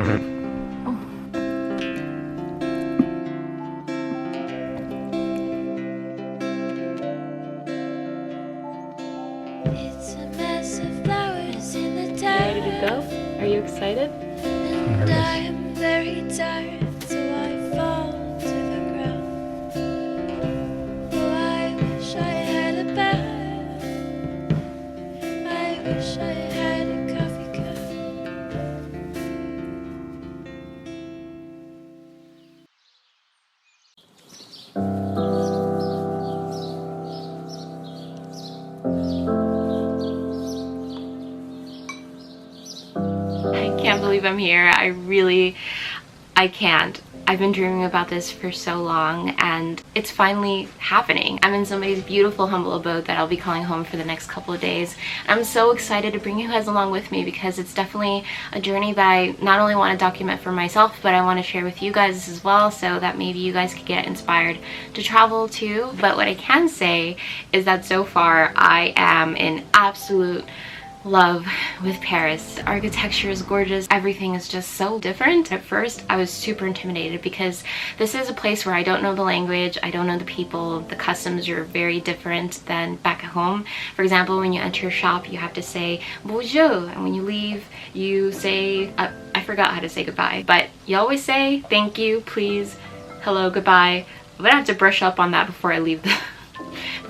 It's a mess of flowers in the dark. Ready to go? Are you excited? And I'm very tired, so I fall to the ground. Oh, I wish I had a bed. I wish I had a coffee cup. I can't believe I'm here. I can't. I've been dreaming about this for so long and it's finally happening. I'm in somebody's beautiful, humble abode that I'll be calling home for the next couple of days. I'm so excited to bring you guys along with me because it's definitely a journey that I not only want to document for myself, but I want to share with you guys as well so that maybe you guys could get inspired to travel too. But what I can say is that so far I am in absolute love with Paris. The architecture is gorgeous. Everything is just so different. At first, I was super intimidated because this is a place where I don't know the language, I don't know the people, the customs are very different than back at home. For example, when you enter a shop, you have to say bonjour, and when you leave, you say, I forgot how to say goodbye, but you always say thank you, please, hello, goodbye. I'm gonna have to brush up on that before I leave the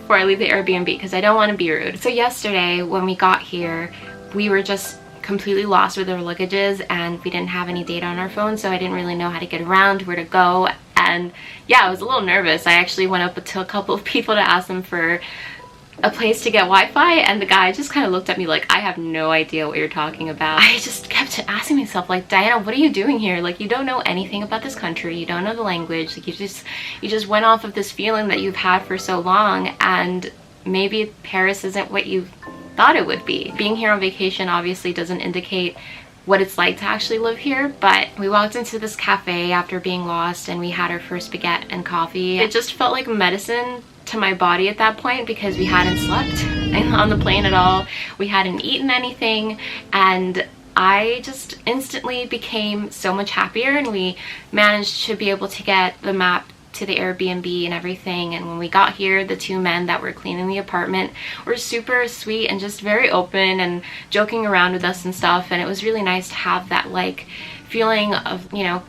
Airbnb because I don't want to be rude. So yesterday when we got here, we were just completely lost with our luggages and we didn't have any data on our phone, so I didn't really know how to get around, where to go, and yeah, I was a little nervous. I actually went up to a couple of people to ask them for a place to get Wi-Fi, and the guy just kind of looked at me like, I have no idea what you're talking about. I just kept asking myself, like, Diana, what are you doing here? Like, you don't know anything about this country, you don't know the language, like you just went off of this feeling that you've had for so long, and maybe Paris isn't what you thought it would be. Being here on vacation obviously doesn't indicate what it's like to actually live here, but we walked into this cafe after being lost and we had our first baguette and coffee. It just felt like medicine to my body at that point because we hadn't slept on the plane at all, we hadn't eaten anything, and I just instantly became so much happier, and we managed to be able to get the map to the Airbnb and everything. And when we got here, the two men that were cleaning the apartment were super sweet and just very open and joking around with us and stuff, and it was really nice to have that like feeling of, you know,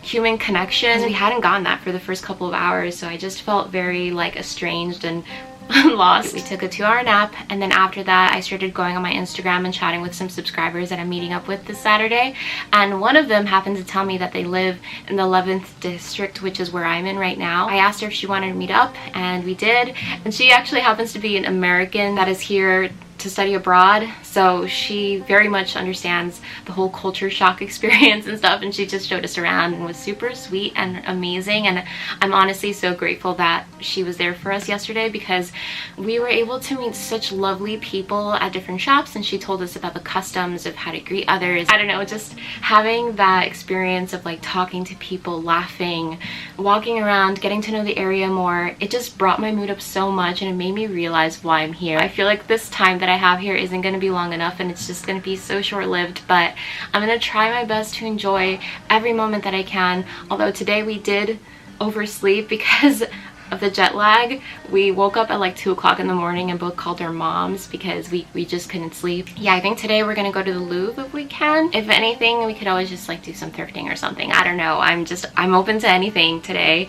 human connection. We hadn't gotten that for the first couple of hours, so I just felt very like estranged and lost. We took a 2-hour nap, and then after that I started going on my Instagram and chatting with some subscribers that I'm meeting up with this Saturday, and one of them happened to tell me that they live in the 11th district, which is where I'm in right now. I asked her if she wanted to meet up, and we did, and she actually happens to be an American that is here to study abroad, so she very much understands the whole culture shock experience and stuff, and she just showed us around and was super sweet and amazing. And I'm honestly so grateful that she was there for us yesterday because we were able to meet such lovely people at different shops, and she told us about the customs of how to greet others. I don't know, just having that experience of like talking to people, laughing, walking around, getting to know the area more, it just brought my mood up so much, and it made me realize why I'm here. I feel like this time that I have here isn't going to be long enough, and it's just going to be so short-lived, but I'm going to try my best to enjoy every moment that I can. Although today we did oversleep because of the jet lag. We woke up at like 2 o'clock in the morning and both called our moms because we just couldn't sleep. Yeah, I think today we're gonna go to the Louvre if we can. If anything, we could always just like do some thrifting or something. I don't know, I'm open to anything today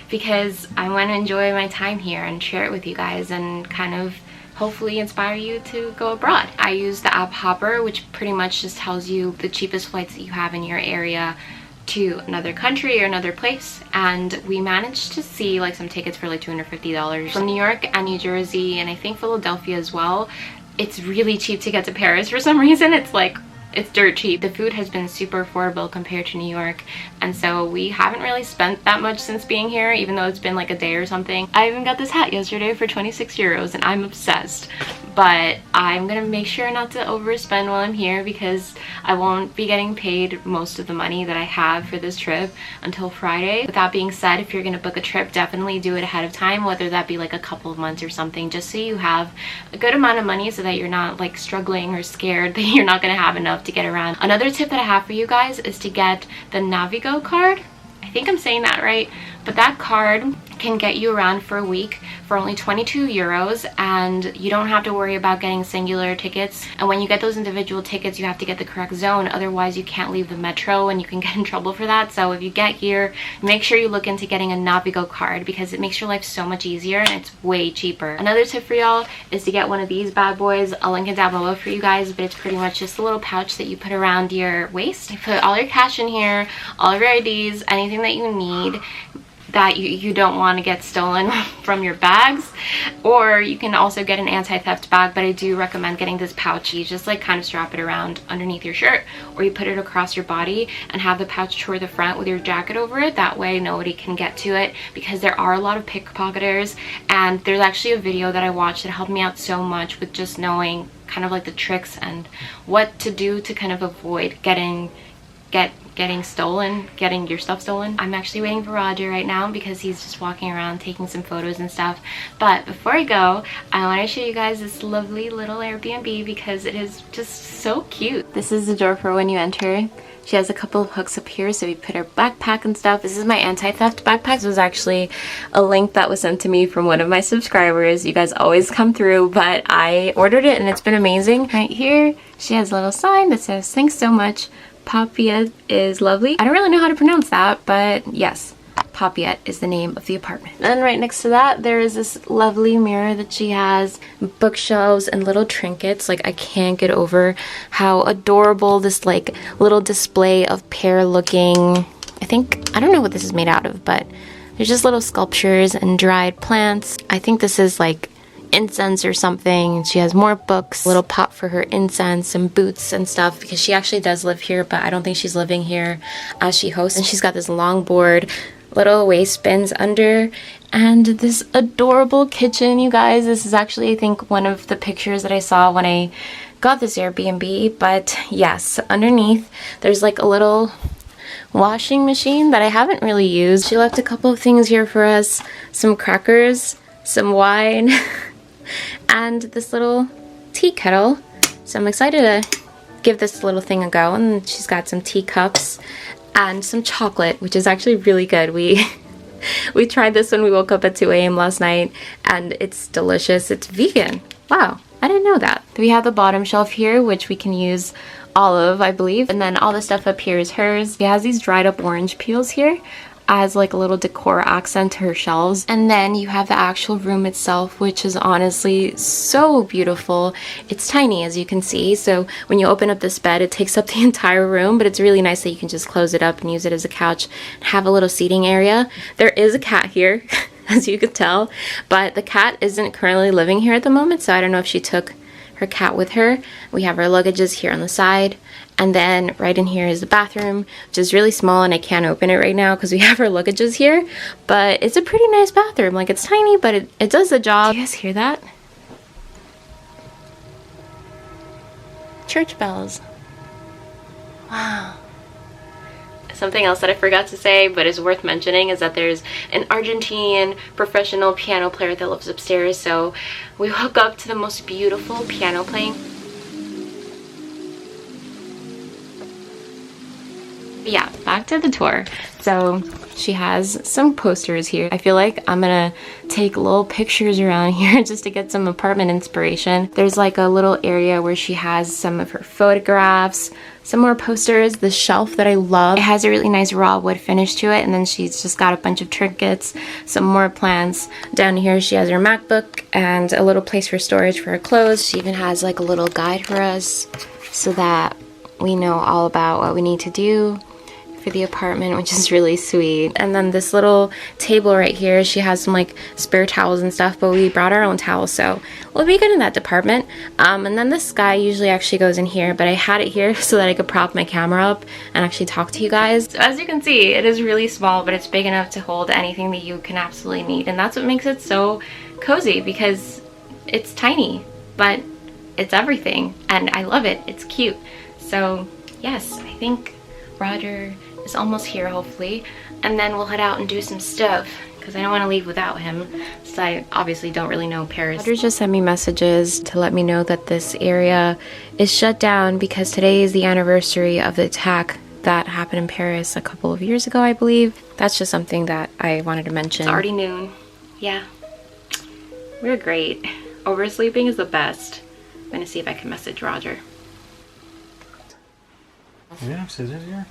because I want to enjoy my time here and share it with you guys and kind of hopefully inspire you to go abroad. I use the app Hopper, which pretty much just tells you the cheapest flights that you have in your area to another country or another place, and we managed to see like some tickets for like $250 from New York and New Jersey, and I think Philadelphia as well. It's really cheap to get to Paris for some reason. It's dirt cheap. The food has been super affordable compared to New York, and so we haven't really spent that much since being here, even though it's been like a day or something. I even got this hat yesterday for 26 euros and I'm obsessed. but I'm gonna make sure not to overspend while I'm here because I won't be getting paid most of the money that I have for this trip until Friday. With that being said, if you're gonna book a trip, definitely do it ahead of time, whether that be like a couple of months or something, just so you have a good amount of money so that you're not like struggling or scared that you're not gonna have enough to get around. Another tip that I have for you guys is to get the Navigo card. I think I'm saying that right, but that card can get you around for a week for only 22 euros, and you don't have to worry about getting singular tickets. And when you get those individual tickets, you have to get the correct zone, otherwise you can't leave the metro and you can get in trouble for that. So if you get here, make sure you look into getting a Navigo card because it makes your life so much easier and it's way cheaper. Another tip for y'all is to get one of these bad boys. I'll link it down below for you guys, but it's pretty much just a little pouch that you put around your waist. You put all your cash in here, all of your IDs, anything that you need that you don't want to get stolen from your bags. Or you can also get an anti-theft bag, but I do recommend getting this pouch. You just like kind of strap it around underneath your shirt, or you put it across your body and have the pouch toward the front with your jacket over it. That way nobody can get to it, because there are a lot of pickpocketers. And there's actually a video that I watched that helped me out so much with just knowing kind of like the tricks and what to do to kind of avoid getting stolen, getting your stuff stolen. I'm actually waiting for Roger right now because he's just walking around taking some photos and stuff. But before I go, I want to show you guys this lovely little Airbnb because it is just so cute. This is the door for when you enter. She has a couple of hooks up here so we put our backpack and stuff. This is my anti-theft backpack. This was actually a link that was sent to me from one of my subscribers. You guys always come through, but I ordered it and it's been amazing. Right here, she has a little sign that says, "Thanks so much. Papiet is lovely." I don't really know how to pronounce that, but yes, Papiet is the name of the apartment. And right next to that, there is this lovely mirror that she has, bookshelves and little trinkets. Like, I can't get over how adorable this like little display of pear looking, I don't know what this is made out of, but there's just little sculptures and dried plants. I think this is like incense or something. And she has more books, a little pot for her incense and boots and stuff, because she actually does live here, but I don't think she's living here as she hosts. And she's got this long board, little waist bins under, and this adorable kitchen. You guys, this is actually I think one of the pictures that I saw when I got this Airbnb. But yes, underneath there's like a little washing machine that I haven't really used. She left a couple of things here for us, some crackers, some wine and this little tea kettle. So I'm excited to give this little thing a go. And she's got some teacups and some chocolate, which is actually really good. We tried this when we woke up at 2 a.m. last night, and it's delicious. It's vegan. Wow, I didn't know that. We have the bottom shelf here, which we can use all of, I believe. And then all the stuff up here is hers. She has these dried up orange peels here as like a little decor accent to her shelves. And then you have the actual room itself, which is honestly so beautiful. It's tiny, as you can see, so when you open up this bed, it takes up the entire room, but it's really nice that you can just close it up and use it as a couch and have a little seating area. There is a cat here, as you could tell, but the cat isn't currently living here at the moment, so I don't know if she took her cat with her. We have our luggages here on the side, and then right in here is the bathroom, which is really small, and I can't open it right now because we have our luggages here, but it's a pretty nice bathroom. Like, it's tiny, but it does the job. Do you guys hear that? Church bells. Wow. Something else that I forgot to say but is worth mentioning is that there's an Argentinian professional piano player that lives upstairs, so we hook up to the most beautiful piano playing. But yeah, back to the tour. So she has some posters here. I feel like I'm gonna take little pictures around here just to get some apartment inspiration. There's like a little area where she has some of her photographs, some more posters, the shelf that I love. It has a really nice raw wood finish to it, and then she's just got a bunch of trinkets, some more plants. Down here she has her MacBook and a little place for storage for her clothes. She even has like a little guide for us so that we know all about what we need to do for the apartment, which is really sweet. And then this little table right here, she has some like spare towels and stuff, but we brought our own towels, so we'll be good in that department. And then this guy usually actually goes in here, but I had it here so that I could prop my camera up and actually talk to you guys. So as you can see, it is really small, but it's big enough to hold anything that you can absolutely need, and that's what makes it so cozy, because it's tiny. but it's everything and I love it. It's cute. So yes, I think Roger is almost here hopefully, and then we'll head out and do some stuff because I don't want to leave without him, so I obviously don't really know Paris. Roger just sent me messages to let me know that this area is shut down because today is the anniversary of the attack that happened in Paris a couple of years ago, I believe. That's just something that I wanted to mention. It's already noon. Yeah, we're great. Oversleeping is the best. I'm gonna see if I can message Roger. You have scissors here?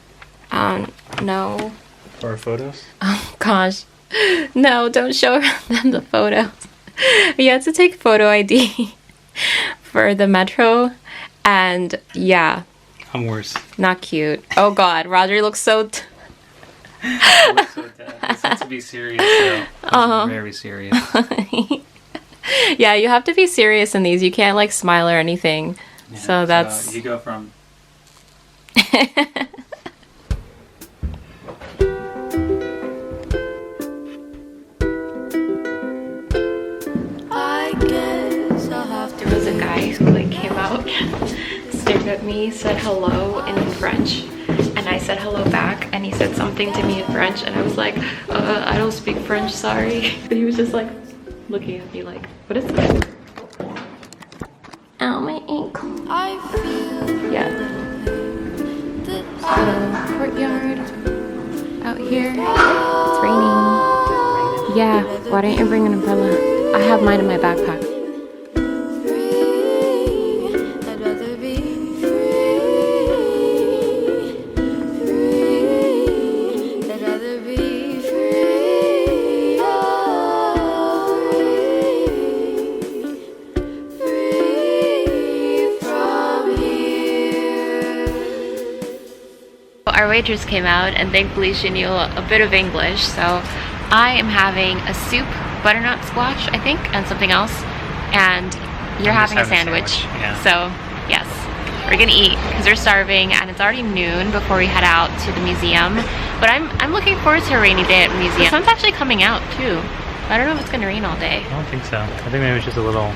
No. For our photos? Oh gosh. No, don't show them the photos. You have to take photo ID for the metro, and yeah. I'm worse. Not cute. Oh god, Roger looks so... I look so dead. This has to be serious though. Very serious. Yeah, you have to be serious in these. You can't like smile or anything. Yeah, so that's... you go from... I guess I'll have to. There was a guy who like came out, stared at me, said hello in French, and I said hello back, and he said something to me in French, and I was like, I don't speak French, sorry. But he was just like looking at me like, what is this? Ow, my ankle. I feel Yeah. that Courtyard out here. It's raining. Yeah, why don't you bring an umbrella? I have mine in my backpack. free. I'd rather be free. Free. I'd rather be free. Oh, free. Free from here. Our waitress came out and thankfully she knew a bit of English, so I am having a soup, butternut squash, I think, and something else, and you're having a sandwich. Yeah. So yes, we're gonna eat because we're starving and it's already noon before we head out to the museum, but I'm looking forward to a rainy day at the museum. The sun's actually coming out too. I don't know if it's gonna rain all day. I don't think so. I think maybe it's just a little...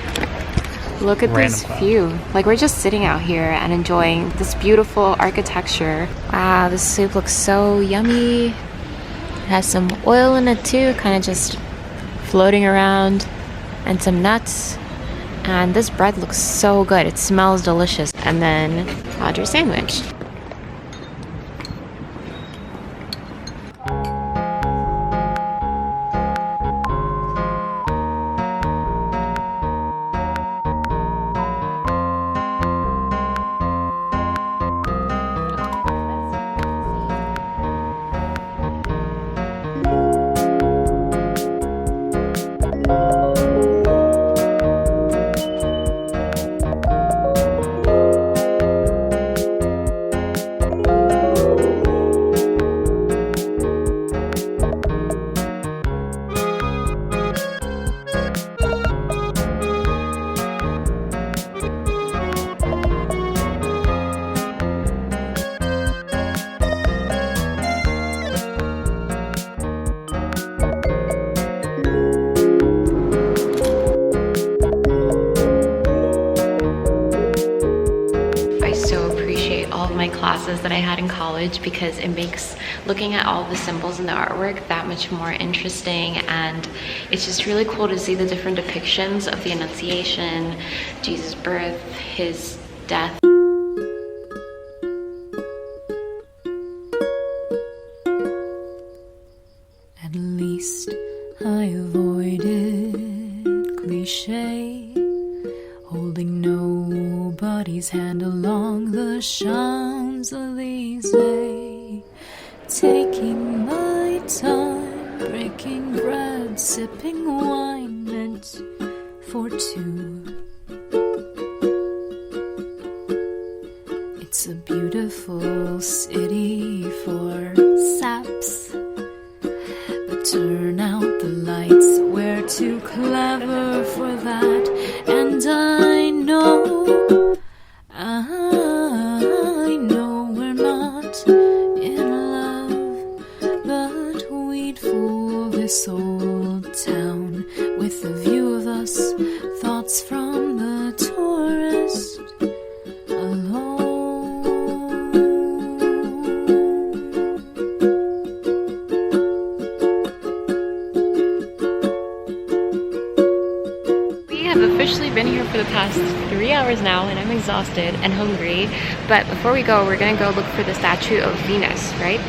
Look at this view. Like, we're just sitting out here and enjoying this beautiful architecture. Wow, this soup looks so yummy. It has some oil in it too, kind of just floating around, and some nuts. And this bread looks so good. It smells delicious. And then Roger's sandwich. Classes that I had in college because it makes looking at all the symbols in the artwork that much more interesting, and it's just really cool to see the different depictions of the Annunciation, Jesus' birth, his death. At least I avoided cliche, holding nobody's hand along the Champs-Elysees, taking my time, breaking bread, sipping wine meant for two. It's a beautiful city for saps, but turn out the lights, we're too clever for that. And I know we're not in love, but we'd fool this old town with the view of us, thoughts from now and I'm exhausted and hungry. But before we go, we're gonna go look for the statue of Venus, right?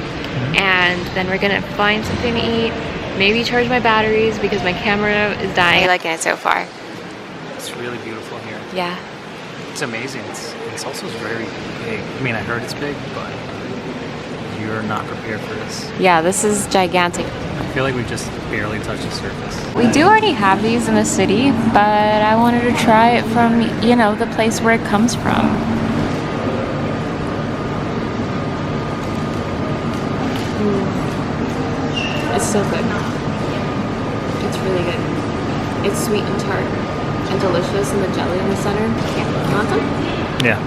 And then we're gonna find something to eat, maybe charge my batteries because my camera is dying. How are you liking it so far? It's really beautiful here. Yeah. It's amazing. It's also very big. I mean, I heard it's big, but you're not prepared for this. Yeah, this is gigantic. I feel like we just barely touched the surface. We do already have these in the city, but I wanted to try it from, you know, the place where it comes from. It's so good. It's really good. It's sweet and tart and delicious, and the jelly in the center. Yeah. You want some? Yeah.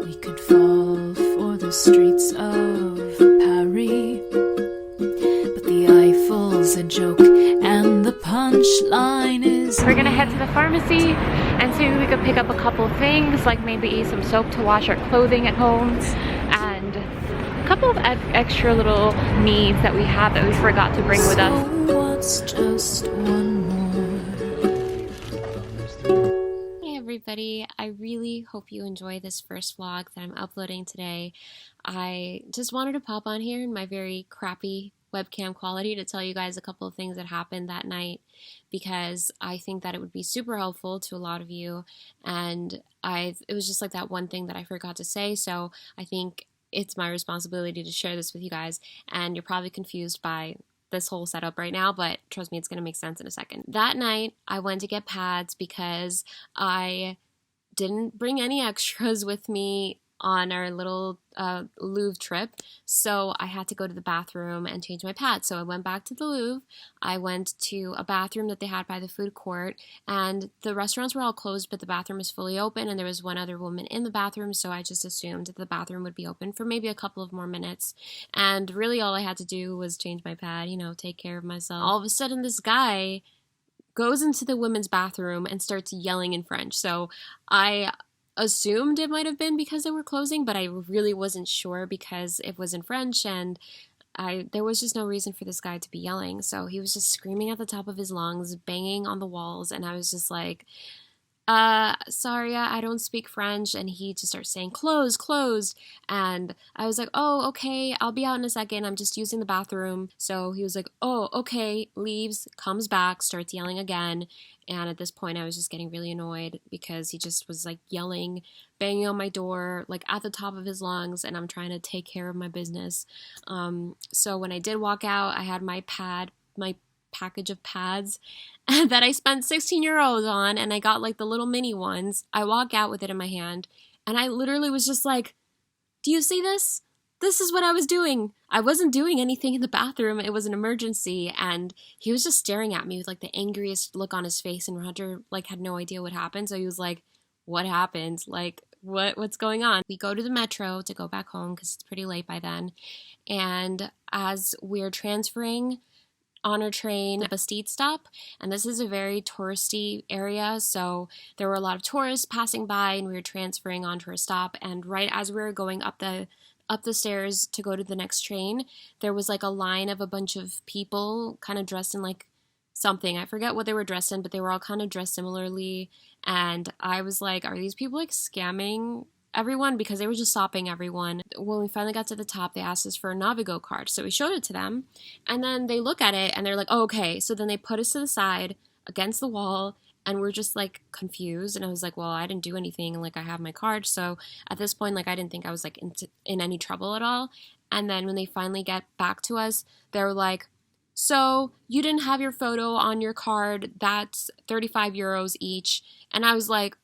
We could fall for the streets of Paris, but the Eiffel's a joke and the punchline is... We're gonna head to the pharmacy and see if we could pick up a couple things, like maybe some soap to wash our clothing at home, and a couple of extra little needs that we have that we forgot to bring with us. So what's just one more? Hey everybody, I really hope you enjoy this first vlog that I'm uploading today. I just wanted to pop on here in my very crappy webcam quality to tell you guys a couple of things that happened that night, because I think that it would be super helpful to a lot of you, and it was just like that one thing that I forgot to say, so I think it's my responsibility to share this with you guys. And you're probably confused by this whole setup right now, but trust me, it's going to make sense in a second. That night I went to get pads because I didn't bring any extras with me on our little Louvre trip, so I had to go to the bathroom and change my pads. So I went back to the Louvre. I went to a bathroom that they had by the food court, and the restaurants were all closed, but the bathroom was fully open, and there was one other woman in the bathroom, so I just assumed that the bathroom would be open for maybe a couple of more minutes, and really all I had to do was change my pad, you know, take care of myself. All of a sudden, this guy goes into the women's bathroom and starts yelling in French, so I assumed it might have been because they were closing, but I really wasn't sure because it was in French, and there was just no reason for this guy to be yelling. So he was just screaming at the top of his lungs, banging on the walls, and I was just like, sorry, I don't speak French. And he just starts saying, closed, closed. And I was like, oh, okay, I'll be out in a second. I'm just using the bathroom. So he was like, oh, okay, leaves, comes back, starts yelling again. And at this point, I was just getting really annoyed because he just was like yelling, banging on my door, like at the top of his lungs, and I'm trying to take care of my business. So when I did walk out, I had my package of pads that I spent 16 euros on, and I got like the little mini ones. I walk out with it in my hand, and I literally was just like, do you see this? This is what I was doing. I wasn't doing anything in the bathroom. It was an emergency, and he was just staring at me with like the angriest look on his face, and Hunter like had no idea what happened. So he was like, what happened? Like, what's going on? We go to the metro to go back home because it's pretty late by then. And as we're transferring on our train, the Bastide stop, and this is a very touristy area, so there were a lot of tourists passing by, and we were transferring onto our stop, and right as we were going up the stairs to go to the next train, there was like a line of a bunch of people kind of dressed in like something. I forget what they were dressed in, but they were all kind of dressed similarly, and I was like, are these people like scamming everyone? Because they were just stopping everyone. When we finally got to the top, they asked us for a Navigo card, so we showed it to them, and then they look at it and they're like, oh, okay. So then they put us to the side against the wall, and we're just like confused, and I was like, well, I didn't do anything, and like I have my card, so at this point, like I didn't think I was like in any trouble at all. And then when they finally get back to us, they were like, so you didn't have your photo on your card, that's 35 euros each. And I was like,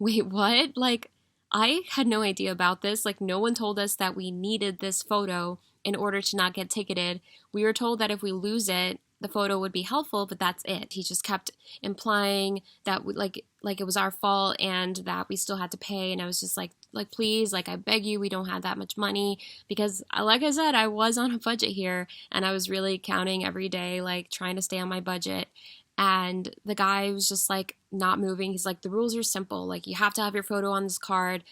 wait, what? Like, I had no idea about this. Like, no one told us that we needed this photo in order to not get ticketed. We were told that if we lose it, the photo would be helpful, but that's it. He just kept implying that like it was our fault and that we still had to pay. And I was just like please, like I beg you, we don't have that much money, because like I said, I was on a budget here, and I was really counting every day, like trying to stay on my budget. And the guy was just like not moving. He's like, the rules are simple. Like, you have to have your photo on this card.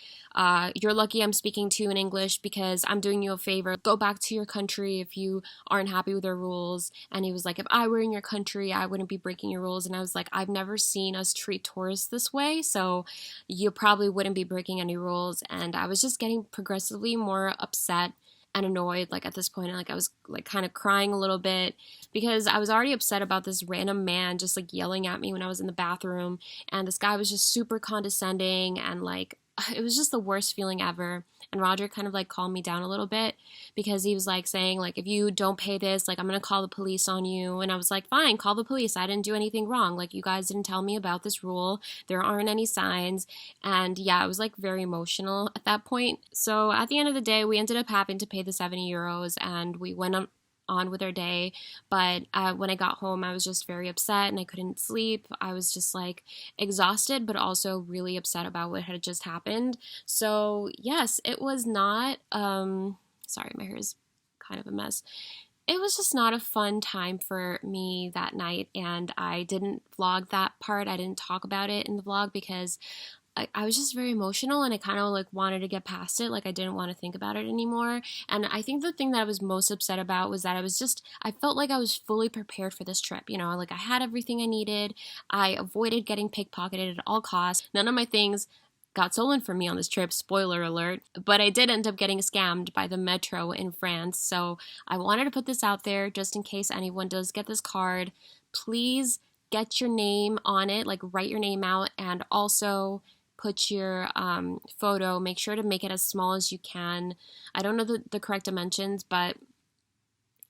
You're lucky I'm speaking to you in English because I'm doing you a favor. Go back to your country if you aren't happy with our rules. And he was like, if I were in your country, I wouldn't be breaking your rules. And I was like, I've never seen us treat tourists this way, so you probably wouldn't be breaking any rules. And I was just getting progressively more upset and annoyed. Like, at this point, like, I was like kind of crying a little bit because I was already upset about this random man just like yelling at me when I was in the bathroom, and this guy was just super condescending, and like it was just the worst feeling ever. And Roger kind of like calmed me down a little bit because he was like saying like, if you don't pay this, like, I'm gonna call the police on you. And I was like, fine, call the police. I didn't do anything wrong. Like, you guys didn't tell me about this rule. There aren't any signs. And yeah, I was like very emotional at that point. So at the end of the day, we ended up having to pay the 70 euros and we went on with our day. But when I got home, I was just very upset and I couldn't sleep. I was just like exhausted, but also really upset about what had just happened. So yes, it was not, sorry, my hair is kind of a mess. It was just not a fun time for me that night, and I didn't vlog that part. I didn't talk about it in the vlog because I was just very emotional, and I kind of like wanted to get past it. Like, I didn't want to think about it anymore. And I think the thing that I was most upset about was that I felt like I was fully prepared for this trip. You know, like, I had everything I needed. I avoided getting pickpocketed at all costs. None of my things got stolen from me on this trip, spoiler alert, but I did end up getting scammed by the metro in France. So I wanted to put this out there just in case anyone does get this card. Please get your name on it, like, write your name out, and also put your photo, make sure to make it as small as you can. I don't know the correct dimensions, but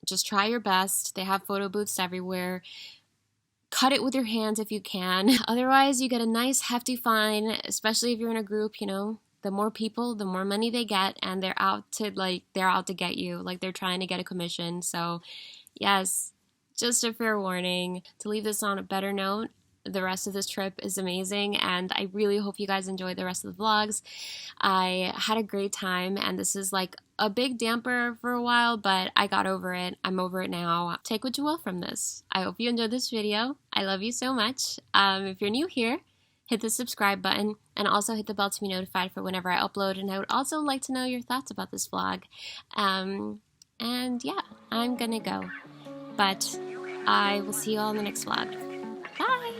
just try your best. They have photo booths everywhere. Cut it with your hands if you can. Otherwise, you get a nice hefty fine, especially if you're in a group. You know, the more people, the more money they get, and they're out to get you. Like, they're trying to get a commission. So yes, just a fair warning. To leave this on a better note, the rest of this trip is amazing, and I really hope you guys enjoy the rest of the vlogs. I had a great time, and this is like a big damper for a while, but I got over it. I'm over it now. Take what you will from this. I hope you enjoyed this video. I love you so much. If you're new here, hit the subscribe button and also hit the bell to be notified for whenever I upload. And I would also like to know your thoughts about this vlog. And yeah, I'm gonna go, but I will see you all in the next vlog. Bye!